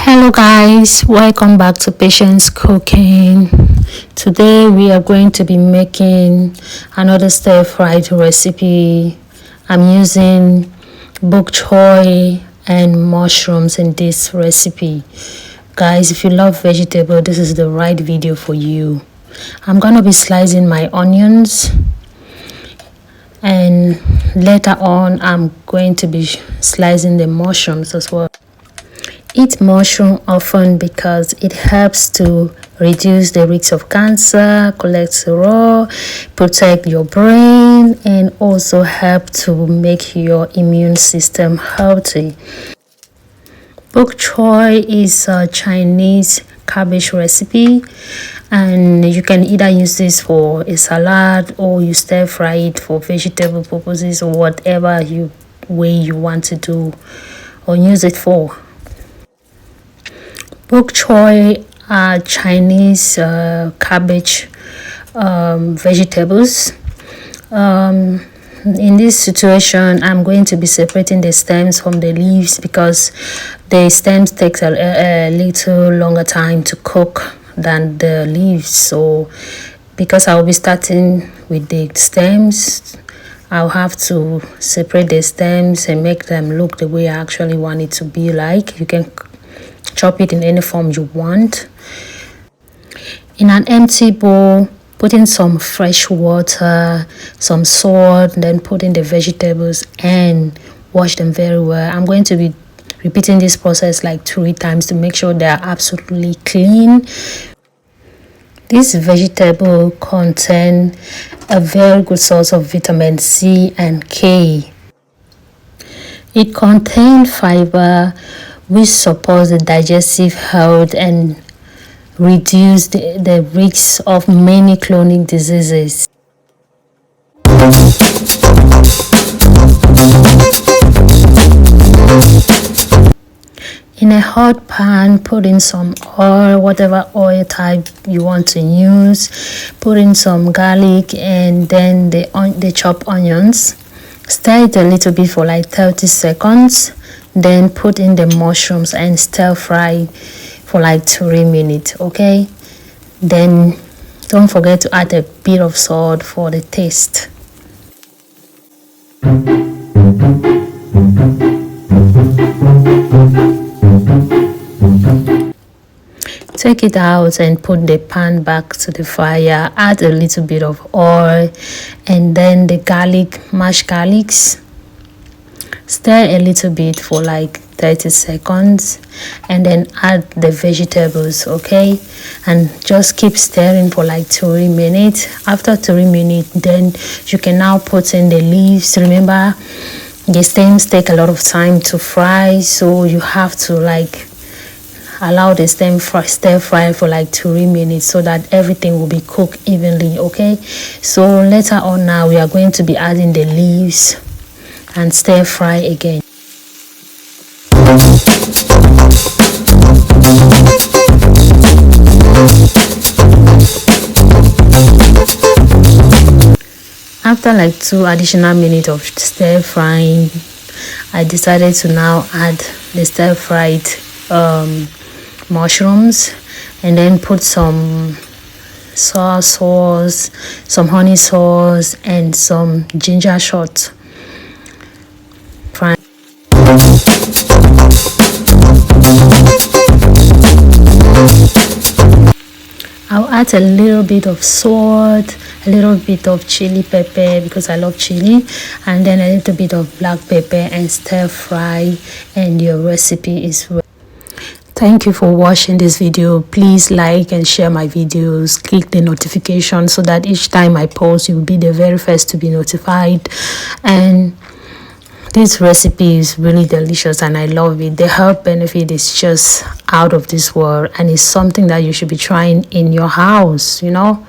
Hello guys, welcome back to Patience Cooking. Today we are going to be making another stir-fried recipe. I'm using bok choy and mushrooms in this recipe. Guys, if you love vegetable, this is the right video for you. I'm gonna be slicing my onions, and later on I'm going to be slicing the mushrooms as well. Eat mushroom often because it helps to reduce the risk of cancer, cholesterol, protect your brain, and also help to make your immune system healthy. Bok choy is a Chinese cabbage recipe, and you can either use this for a salad or you stir fry it for vegetable purposes or whatever way you want to do or use it for. Bok choy are Chinese cabbage vegetables. In this situation, I'm going to be separating the stems from the leaves because the stems takes a little longer time to cook than the leaves. So because I'll be starting with the stems, I'll have to separate the stems and make them look the way I actually want it to be like. You can chop it in any form you want. In an empty bowl, put in some fresh water, some salt, then put in the vegetables and wash them very well. I'm going to be repeating this process like 3 times to make sure they are absolutely clean. This vegetable contains a very good source of vitamin C and K. It contains fiber, which supports the digestive health and reduce the risk of many chronic diseases. In a hot pan, put in some oil, whatever oil type you want to use. Put in some garlic and then the chopped onions. Stir it a little bit for like 30 seconds. Then put in the mushrooms and stir fry for like 3 minutes, okay? Then don't forget to add a bit of salt for the taste. Take it out and put the pan back to the fire. Add a little bit of oil and then the mashed garlics. Stir a little bit for like 30 seconds and then add the vegetables, okay? And just keep stirring for like 3 minutes. After 3 minutes, then you can now put in the leaves. Remember, the stems take a lot of time to fry, so you have to like allow the stir fry for like 3 minutes so that everything will be cooked evenly, okay? So later on now we are going to be adding the leaves and stir fry again. After like 2 additional minutes of stir frying, I decided to now add the stir fried mushrooms and then put some soy sauce, some honey sauce and some ginger shot. I'll add a little bit of salt, a little bit of chili pepper because I love chili, and then a little bit of black pepper and stir fry, and your recipe is ready. Thank you for watching this video. Please like and share my videos. Click the notification so that each time I post, you'll be the very first to be notified. And this recipe is really delicious and I love it. The health benefit is just out of this world and it's something that you should be trying in your house, you know.